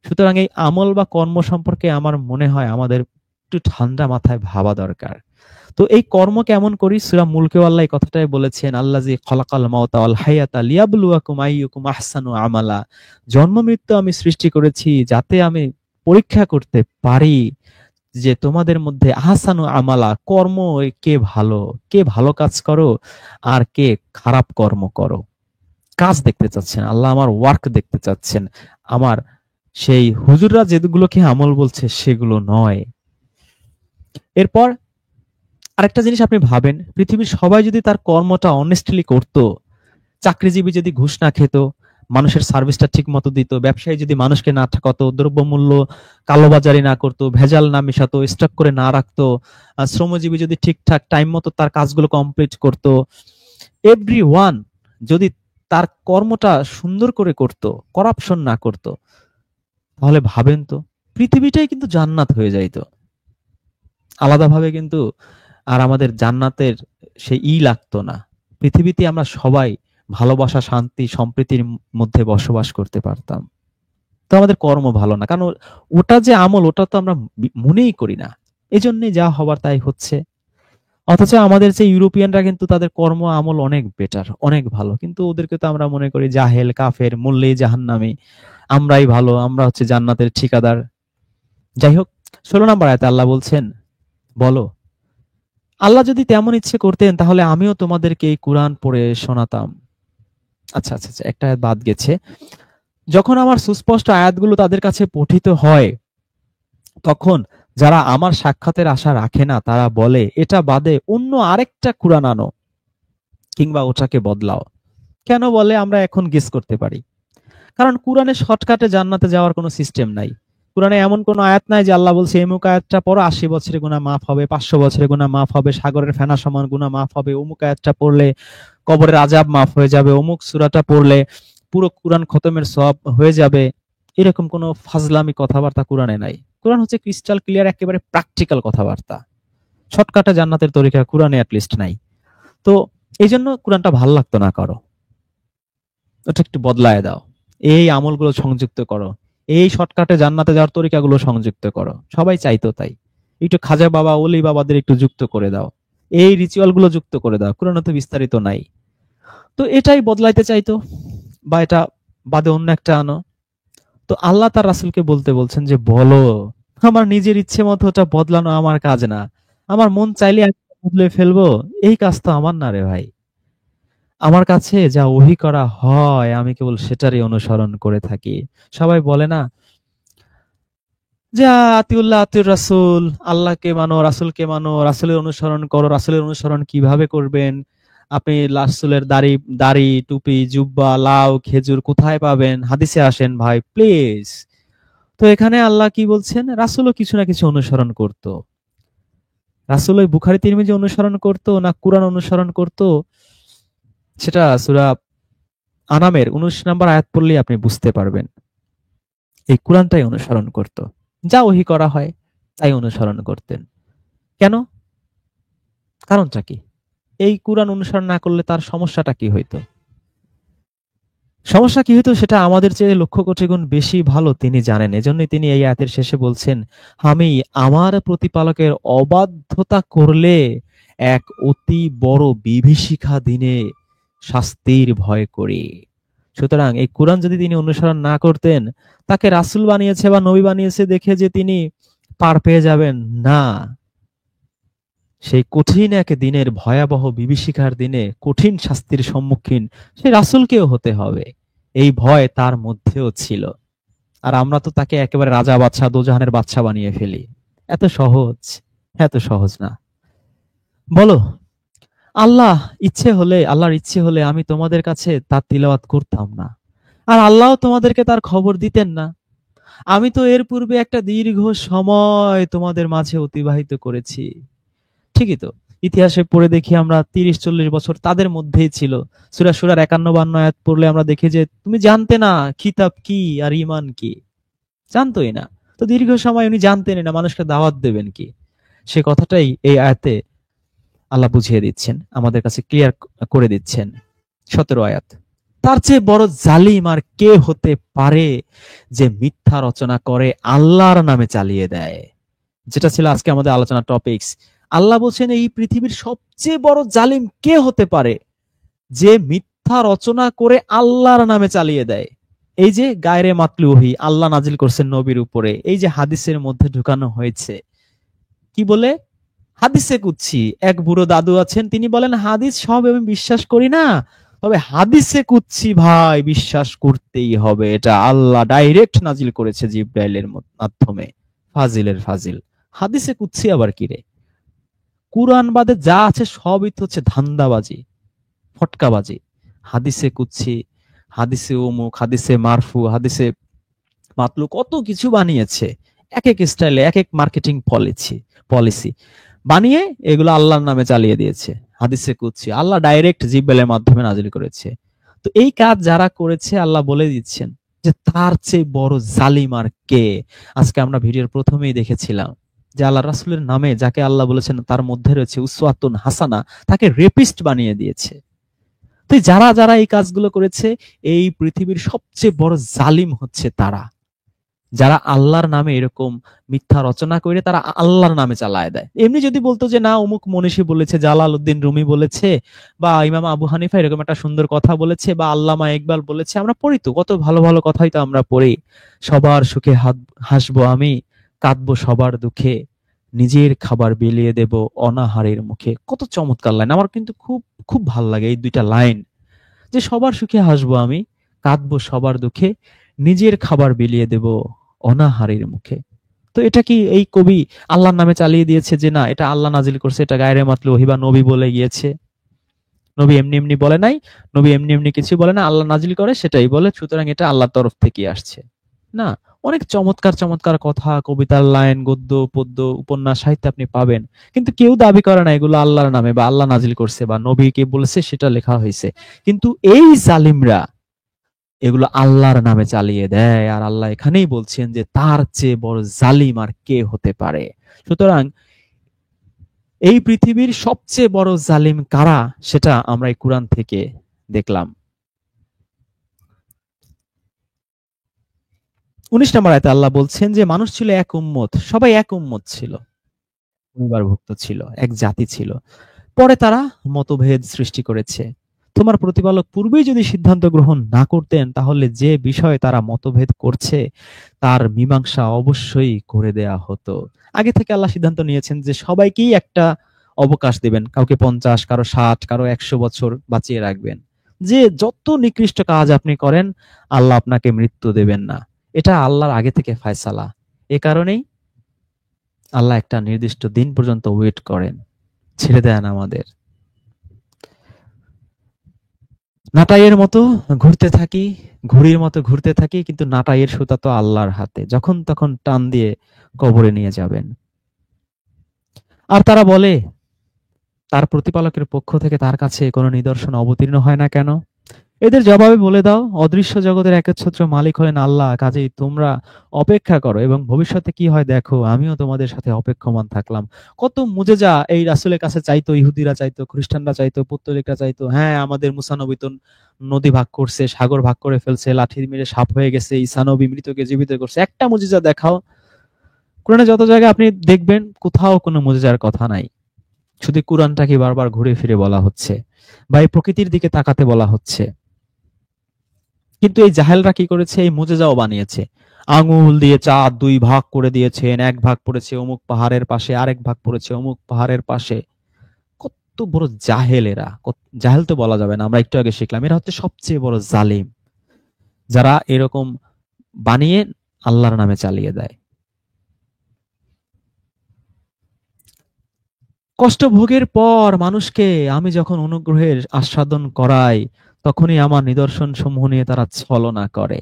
সুতরাং এই আমল বা কর্ম সম্পর্কে আমার মনে হয় আমাদের একটু ঠান্ডা মাথায় ভাবা দরকার। তো এই কর্ম কেমন করি, সূরা মুলকেও আল্লাহ এই কথাটাই বলেছেন, আল্লাযী খালাকাল মাউতা ওয়াল হায়াতা লিয়াবলুয়াকুম আইয়ুকুম আহসানু আমালা। জন্ম মৃত্যু আমি সৃষ্টি করেছি যাতে আমি পরীক্ষা করতে পারি যে তোমাদের মধ্যে আহসানু আমালা, কর্ম কে ভালো কাজ করো আর কে খারাপ কর্ম করো। কাজ দেখতে চাচ্ছেন আল্লাহ, আমার ওয়ার্ক দেখতে চাচ্ছেন, আমার সেই হুজুররা যেগুলোকে আমল বলছে সেগুলো নয়। এরপর আরেকটা জিনিস আপনি ভাবেন, পৃথিবীর সবাই যদি তার কর্মটা অনেস্টলি করত, চাকরিজীবী যদি ঘুষ না খেত, মানুষের সার্ভিসটা ঠিক মতো দিত, ব্যবসায়ী যদি মানুষকে না ঠকাতো, দ্রব্যমূল্য কালোবাজারি না করতো, ভেজাল না মেশাতো, স্টক করে না রাখতো, শ্রমজীবী যদি ঠিকঠাক টাইম মতো তার কাজগুলো কমপ্লিট করতো, এভরি ওয়ান যদি তার কর্মটা সুন্দর করে করত, করাপশন না করত, তাহলে ভাবেন তো পৃথিবীটাই কিন্তু জান্নাত হয়ে যাইতো। আলাদাভাবে কিন্তু আর আমাদের জান্নাতের সেই লাগতো না। পৃথিবীতে আমরা সবাই ভালোবাসা, শান্তি, সম্প্রীতির মধ্যে বসবাস করতে পারতাম। তো আমাদের কর্ম ভালো না, কারণ ওটা যে আমল ওটা তো আমরা মনেই করি না, এজন্যই যা হবার তাই হচ্ছে। অথচ আমাদের যে ইউরোপিয়ানরা কিন্তু তাদের কর্ম আমল অনেক বেটার, অনেক ভালো, কিন্তু ওদেরকে তো আমরা মনে করি জাহেল, কাফের, মূল্যে জাহান্নামী, আমরাই ভালো, আমরা হচ্ছে জান্নাতের ঠিকাদার। যাই হোক, 16 নম্বর আয়াতে আল্লাহ বলছেন, বলো আল্লাহ যদি তেমন ইচ্ছে করতেন তাহলে আমিও তোমাদেরকে এই কোরআন পড়ে শোনাতাম। আচ্ছা আচ্ছা আচ্ছা, একটা আয়াত বাদ গেছে। যখন আমার সুস্পষ্ট আয়াতগুলো তাদের কাছে পঠিত হয়, তখন যারা আমার সাক্ষাতের আশা রাখে না তারা বলে, এটা বাদে অন্য আরেকটা কোরআন আনো কিংবা ওটাকে বদলাও। কেন বলে আমরা এখন গেস করতে পারি, কারণ কোরআনে শর্টকাটে জান্নাতে যাওয়ার কোনো সিস্টেম নাই। কোরআনে এমন কোন আয়াত নাই যে আল্লাহ বলছে এমুক আয়াতটা পড়ো 80 বছরের গুনাহ মাফ হবে, 500 বছরের গুনাহ মাফ হবে, সাগরের ফেনা সমান গুনাহ মাফ হবে, অমুক আয়াতটা পড়লে কবরের আযাব মাফ হয়ে যাবে, অমুক সূরাটা পড়লে পুরো কোরআন খতমের সওয়াব হয়ে যাবে। এরকম কোনো ফাজলামি কথাবার্তা কোরআনে নাই। কোরআন হচ্ছে ক্রিস্টাল ক্লিয়ার, একেবারে প্র্যাকটিক্যাল কথাবার্তা। শর্টকাটে জান্নাতের তরিকা কোরআনে অ্যাটলিস্ট নাই। তো এই জন্য কোরআনটা ভাল লাগতো না করো, ওটা একটু বদলায় দাও, এই আমলগুলো সংযুক্ত করো, এই শর্টকাটে জান্নাতে যাওয়ার তরিকাগুলো সংযুক্ত করো। সবাই চাইতো তাই, একটু খাজা বাবা ওলি বাবাদের একটু যুক্ত করে দাও, এই রিচুয়াল গুলো যুক্ত করে দাও। কোরআনে তো বিস্তারিত নাই, তো এটাই বদলাইতে চাইতো, বা এটা বাদে অন্য একটা আনো। তো আল্লাহ তার রাসূলকে বলতে বলছেন যে বলো, আমার নিজের ইচ্ছে মতো ওটা বদলানো আমার কাজ না, আমার মন চাইলে আমি বদলে ফেলবো, এই কাজ তো আমার না রে ভাই। আমার কাছে যা ওহী করা হয় আমি কেবল সেটারই অনুসরণ করে থাকি। সবাই বলে না যে আতিউল্লাহ আতিউর রাসূল, আল্লাহকে মানো, রাসূলকে মানো, রাসূলের অনুসরণ করো। রাসূলের অনুসরণ কিভাবে করবেন? আপনি রাসূলের দাড়ি, টুপি, জুব্বা, লাউ, খেজুর কোথায় পাবেন? হাদিসে আসেন ভাই প্লিজ। তো এখানে আল্লাহ কি বলছেন? রাসূলও কিছু না কিছু অনুসরণ করত। রাসূল ওই বুখারী তিরমিজি অনুসরণ করত না কুরআন অনুসরণ করত, সেটা সূরা আনামের 19 নম্বর আয়াত পড়লেই আপনি বুঝতে পারবেন। এই কোরআনটাই অনুসরণ করত, যা ওহী করা হয় তাই অনুসরণ করতেন। কেন? কারণটা কি? এই কোরআন অনুসরণ না করলে তার সমস্যাটা কি হইতো? সমস্যা কি হইতো সেটা আমাদের চেয়ে লক্ষ কোটি গুণ বেশি ভালো তিনি জানেন। এজন্যই তিনি এই আয়াতের শেষে বলছেন, আমি আমার প্রতিপালকের অবাধ্যতা করলে এক অতি বড় বিভীষিকা দিনে শাস্তির ভয় করি। সুতরাং এই কোরআন যদি তিনি অনুসরণ না করতেন, তাকে রাসূল বানিয়েছে বা নবী বানিয়েছে দেখে যে তিনি পার পেয়ে যাবেন, না। সেই কঠিন এক দিনের, ভয়াবহ বিভীষিকার দিনে কঠিন শাস্তির সম্মুখীন সেই রাসূলকেও হতে হবে, এই ভয় তার মধ্যেও ছিল। আর আমরা তো তাকে একেবারে রাজা বাদশা, দোজাহানের বাদশা বানিয়ে ফেলি। এত সহজ? এত সহজ না। বলো আল্লাহর ইচ্ছে হলে আমি তোমাদের কাছে তার তিলাওয়াত করতাম না, আর আল্লাহ তোমাদেরকে তার খবর দিতেন না। আমি তো এর পূর্বে একটা দীর্ঘ সময় তোমাদের মাঝে অতিবাহিত করেছি। ঠিকই তো, ইতিহাসে পড়ে দেখি আমরা 30-40 বছর তাদের মধ্যেই ছিল। সূরা শুরার 51-52 আয়াত পড়লে আমরা দেখি যে তুমি জানতে না কিতাব কি আর ঈমান কি, জানতোই না। তো দীর্ঘ সময় উনি জানতেনই না মানুষকে দাওয়াত দেবেন কি। সে কথাটাই এই আয়াতে আল্লাহ বুঝিয়ে দিচ্ছেন, আমাদের কাছে ক্লিয়ার করে দিচ্ছেন। 17 আয়াত, তার চেয়ে বড় জালিম আর কে হতে পারে যে মিথ্যা রচনা করে আল্লাহর নামে চালিয়ে দেয়। যেটা ছিল আজকে আমাদের আলোচনার টপিকস। আল্লাহ বলছেন এই পৃথিবীর সবচেয়ে বড় জালিম কে হতে পারে যে মিথ্যা রচনা করে আল্লাহর নামে চালিয়ে দেয়। এই যে গায়রে মাতলু ওহী আল্লাহ নাজিল করছেন নবীর উপরে, এই যে হাদিসের মধ্যে ঢুকানো হয়েছে, কি বলে? হাদিসে কুচ্ছি। এক বুড়ো দাদু আছেন, তিনি বলেন হাদিস সব আমি বিশ্বাস করি না, তবে হাদিসে কুচ্ছি ভাই বিশ্বাস করতেই হবে, এটা আল্লাহ ডাইরেক্ট নাজিল করেছে জিব্রাইলের মাধ্যমে। ফাজিলের ফাজিল, হাদিসে কুচ্ছি আবার কি রে? কুরআন বাদে যা আছে সবই তো হচ্ছে ধান্দাবাজি, ফটকাবাজি। হাদিসে কুচ্ছি, হাদিসে অমুক, হাদিসে মারফু, হাদিসে মাতলু, কত কিছু বানিয়েছে এক এক স্টাইলে, এক এক মার্কেটিং পলিসি বানিয়ে এগুলো আল্লাহর নামে চালিয়ে দিয়েছে। হাদিসে কুদসি আল্লাহ ডাইরেক্ট জিব্রাইলের মাধ্যমে নাজিল করেছে। তো এই কাজ যারা করেছে আল্লাহ বলে দিচ্ছেন যে তার চেয়ে বড় জালিম আর কে। আজকে আমরা ভিডিওর প্রথমেই দেখেছিলাম যে আল্লাহ রাসূলের নামে যাকে আল্লাহ বলেছেন তার মধ্যে রয়েছে উসওয়াতুন হাসানা, তাকে রেপিস্ট বানিয়ে দিয়েছে। তো যারা যারা এই কাজগুলো করেছে, এই পৃথিবীর সবচেয়ে বড় জালিম হচ্ছে তারা, যারা আল্লাহর নামে এরকম মিথ্যা রচনা করে তারা আল্লাহর নামে চালায় দেয়। এমনি যদি বলতো যে না অমুক মনীষী বলেছে, জালালউদ্দিন রুমি বলেছে, বা ইমাম আবু হানিফা এরকম একটা সুন্দর কথা বলেছে, বা আল্লামা ইকবাল বলেছে, আমরা পড়ি তো, কত ভালো ভালো কথাই তো আমরা পড়ি। সবার সুখে হাসবো আমি, কাঁদবো সবার দুঃখে, নিজের খাবার বিলিয়ে দেব অনাহারের মুখে। কত চমৎকার লাইন, আমার কিন্তু খুব খুব ভালো লাগে এই দুইটা লাইন, যে সবার সুখে হাসবো আমি, কাঁদবো সবার দুঃখে, নিজের খাবার বিলিয়ে দেব অনাহারের মুখে। তো এটা কি এই কবি আল্লাহর নামে চালিয়ে দিয়েছে যে না এটা আল্লাহ নাজিল করছে, এটা গায়রে মাতলু ওহী বা নবী বলে গিয়েছে? নবী এমনি এমনি বলে নাই, নবী এমনি এমনি কিছু বলে না, আল্লাহ নাজিল করে সেটাই বলে, সুতরাং এটা আল্লাহর তরফ থেকে আসছে। না, অনেক চমৎকার চমৎকার কথা, কবিতার লাইন, গদ্য পদ্য, উপন্যাস সাহিত্যে আপনি পাবেন, কিন্তু কেউ দাবি করে না এগুলো আল্লাহর নামে বা আল্লাহ নাজিল করছে বা নবী কে বলেছে সেটা লেখা হয়েছে। কিন্তু এই জালিমরা এগুলো আল্লাহর নামে চালিয়ে দেয়, আর আল্লাহ এখানেই বলছেন যে তার চেয়ে বড় জালিম আর কে হতে পারে। সুতরাং এই পৃথিবীর সবচেয়ে বড় জালিম কারা সেটা আমরা এই কুরআন থেকে দেখলাম। 19 নম্বর আয়াতে আল্লাহ বলছেন যে মানুষ ছিল এক উম্মত, সবাই এক উম্মত ছিল, পরিবারভুক্ত ছিল, এক জাতি ছিল। পরে তারা মতভেদ সৃষ্টি করেছে। তোমার প্রতিপালক পূর্বেই যদি সিদ্ধান্ত গ্রহণ না করতেন তাহলে যে বিষয়ে তারা মতভেদ করছে তার মীমাংসা অবশ্যই করে দেয়া হতো। আগে থেকে আল্লাহ সিদ্ধান্ত নিয়েছেন যে সবাইকেই একটা অবকাশ দিবেন, কাউকে 50, কারো 60, কারো 100 বছর বাঁচিয়ে রাখবেন। যে যত নিকৃষ্ট কাজ আপনি করেন আল্লাহ আপনাকে মৃত্যু দেবেন না, এটা আল্লাহর আগে থেকে ফয়সালা। এ কারণেই আল্লাহ একটা নির্দিষ্ট দিন পর্যন্ত ওয়েট করেন, ছেড়ে দেন আমাদের। নাটাইয়ের মতো ঘুরতে থাকি, ঘুড়ির মতো ঘুরতে থাকি, কিন্তু নাটাইয়ের সুতা তো আল্লাহর হাতে, যখন তখন টান দিয়ে কবরে নিয়ে যাবেন। আর তারা বলে তার প্রতিপালকের পক্ষ থেকে তার কাছে কোনো নিদর্শন অবতীর্ণ হয় না কেন? এদের জবাবে বলে দাও অদৃশ্য জগতের একচ্ছত্র মালিক হলেন আল্লাহ, কাজেই তোমরা অপেক্ষা করো এবং ভবিষ্যতে কি হয় দেখো, আমিও তোমাদের সাথে অপেক্ষমান থাকলাম। কত মুজেজা এই রাসূলের কাছে চাইতো, ইহুদিরা চাইতো, খ্রিস্টানরা চাইতো, পৌত্তলিকরা চাইতো। হ্যাঁ, আমাদের মুসা নবী তো নদী ভাগ করছে, সাগর ভাগ করে ফেলছে, লাঠির মেরে সাপ হয়ে গেছে, ঈসা নবী মৃতকে জীবিত করছে, একটা মুজিজা দেখাও। কোরআনে যত জায়গায় আপনি দেখবেন কোথাও কোনো মুজিজার কথা নাই, শুধু কোরআনটাকে বারবার ঘুরে ফিরে বলা হচ্ছে বা এই প্রকৃতির দিকে তাকাতে বলা হচ্ছে। কিন্তু এই জাহেলরা কি করেছে, এই মুজেজাও বানিয়েছে। আঙুল দিয়ে চাঁদ 2 ভাগ করে দিয়েছেন, এক ভাগ পড়েছে অমুক পাহাড়ের পাশে, আরেক ভাগ পড়েছে অমুক পাহাড়ের পাশে। কত বড় জাহেল এরা! জাহেল তো বলা যাবে না, আমরা একটু আগে শিখলাম এরা হচ্ছে সবচেয়ে বড় জালিম, যারা এরকম বানিয়ে আল্লাহর নামে চালিয়ে দেয়। কষ্ট ভোগের পর মানুষকে আমি যখন অনুগ্রহের আস্বাদন করাই, তখনই আমার নিদর্শন সমূহ নিয়ে তারা ছলনা করে।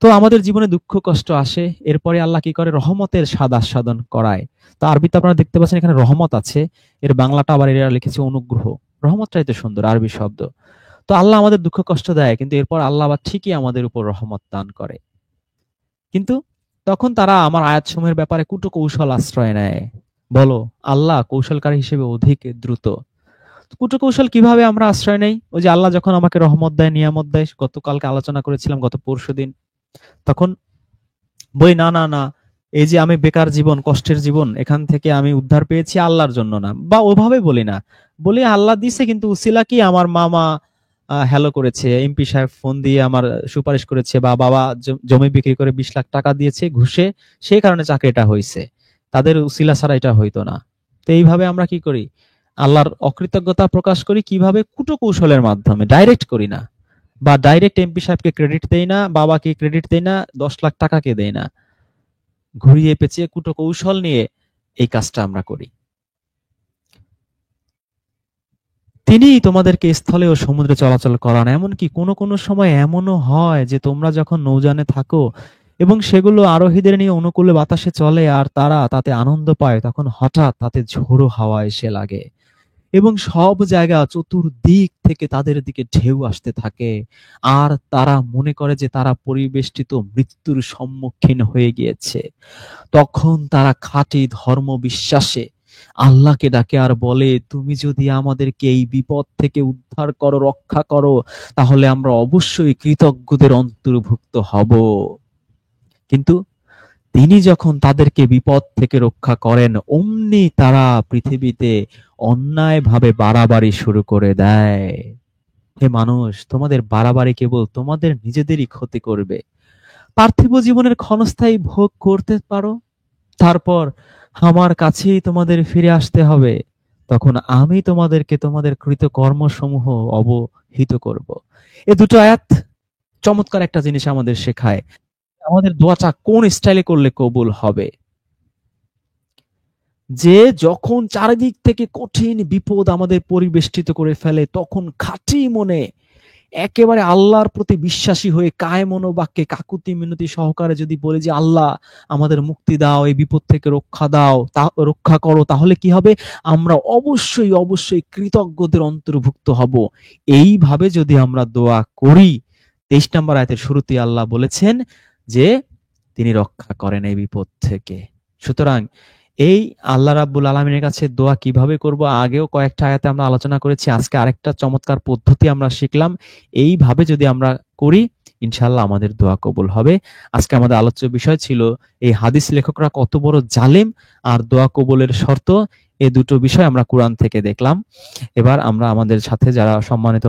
তো আমাদের জীবনে দুঃখ কষ্ট আসে, এরপরে আল্লাহ কি করে? রহমতের স্বাদ আস্বাদন করায়। তো আরবিতে আপনারা দেখতে পাচ্ছেন এখানে রহমত আছে, এর বাংলাটা আবার এরা লিখেছে অনুগ্রহ। রহমতটাই তো সুন্দর আরবি শব্দ। তো আল্লাহ আমাদের দুঃখ কষ্ট দেয়, কিন্তু এরপর আল্লাহ আবার ঠিকই আমাদের উপর রহমত দান করে। কিন্তু তখন তারা আমার আয়াতসমূহের ব্যাপারে কুটকৌশল আশ্রয় নেয়। বলো, আল্লাহ কৌশলকারী হিসেবে অধিক দ্রুত। কুটকৌশল কিভাবে আমরা আশ্রয় নেই? ওই যে আল্লাহ যখন আমাকে রহমত দেয়, নিয়ামত দেয়, গতকালকে আলোচনা করেছিলাম, গত পরশুদিন, তখন বই না না না, এই যে আমি বেকার জীবন, কষ্টের জীবন, এখান থেকে আমি উদ্ধার পেয়েছি আল্লাহর জন্য না, বা ওভাবে বলি না, বলি আল্লাহ দিছে, কিন্তু উসিলা কি আমার মামা হ্যালো করেছে, এমপি সাহেব ফোন দিয়ে আমার সুপারিশ করেছে, বা বাবা জমি বিক্রি করে 20 লাখ টাকা দিয়েছে ঘুষে, সেই কারণে চাকরিটা হয়েছে, তাদের উসিলা ছাড়া এটা হইতো না। তো এইভাবে আমরা কি করি? আল্লাহর অকৃতজ্ঞতা প্রকাশ করি কিভাবে? কুটকৌশলের মাধ্যমে, ডাইরেক্ট করি না, বা ডাইরেক্ট এমপি সাহেবকে ক্রেডিট দেই না, বাবাকে ক্রেডিট দেই না, 10 লাখ টাকাকে দেই না, ঘুরিয়ে পেঁচিয়ে কুটকৌশল নিয়ে এই কাজটা আমরা করি। তিনি তোমাদেরকে স্থলে ও সমুদ্রে চলাচল করান, এমনকি কোনো কোনো সময় এমনও হয় যে তোমরা যখন নৌযানে থাকো এবং সেগুলো আরোহীদের নিয়ে অনুকূলে বাতাসে চলে আর তারা তাতে আনন্দ পায়, তখন হঠাৎ তাতে ঝোড়ো হাওয়া এসে লাগে এবং সব জায়গা চতুর্দিক থেকে তাদের দিকে ঢেউ আসতে থাকে, আর তারা মনে করে যে তারা পরিবেষ্টিত মৃত্যুর সম্মুখীন হয়ে গিয়েছে। তখন তারা খাঁটি ধর্ম বিশ্বাসে আল্লাহকে ডাকে আর বলে, তুমি যদি আমাদেরকে এই বিপদ থেকে উদ্ধার করো, রক্ষা করো, তাহলে আমরা অবশ্যই কৃতজ্ঞদের অন্তর্ভুক্ত হব। কিন্তু তিনি যখন তাদেরকে বিপদ থেকে রক্ষা করেন, অমনি তারা পৃথিবীতে অন্যায়ভাবে বাড়াবাড়ি শুরু করে দেয়। হে মানুষ, তোমাদের বাড়াবাড়ি কেবল তোমাদের নিজেদেরই ক্ষতি করবে। পার্থিব জীবনের ক্ষণস্থায়ী ভোগ করতে পারো, তারপর আমার কাছেই তোমাদের ফিরে আসতে হবে। তখন আমি তোমাদেরকে তোমাদের কৃতকর্মসমূহ অবহিত করব। এ দুটো আয়াত চমৎকার একটা জিনিস আমাদের শেখায়, আমাদের দোয়াটা কোন স্টাইলে করলে কবুল হবে। যে যখন চারিদিক থেকে কঠিন বিপদ আমাদের পরিবেষ্টিত করে ফেলে, তখন খাঁটি মনে একেবারে আল্লাহর প্রতি বিশ্বাসী হয়ে কায় মনোবাক্যে কাকুতি মিনতি সহকারে যদি বলি যে আল্লাহ আমাদের মুক্তি দাও, এই বিপদ থেকে রক্ষা দাও, রক্ষা করো, তাহলে কি হবে? আমরা অবশ্যই অবশ্যই কৃতজ্ঞদের অন্তর্ভুক্ত হব। এইভাবে যদি আমরা দোয়া করি, 23 নম্বর আয়াতের শুরুতে আল্লাহ বলেছেন যে তিনি রক্ষা করেন এই বিপদ থেকে। সুতরাং এই আল্লাহ রাব্বুল আলামিনের কাছে দোয়া কিভাবে করব, আগেও কয়েকটা আয়াতে আমরা আলোচনা করেছি, আজকে আরেকটা চমৎকার পদ্ধতি আমরা শিখলাম। এইভাবে যদি আমরা করি, ইনশাআল্লাহ আমাদের দোয়া কবুল হবে। আজকে আমাদের আলোচ্য বিষয় ছিল এই হাদিস লেখকরা কত বড় জালিম আর দোয়া কবুলের শর্ত। এই দুটো বিষয় আমরা কোরআন থেকে দেখলাম। এবার আমরা আমাদের সাথে যারা সম্মানিত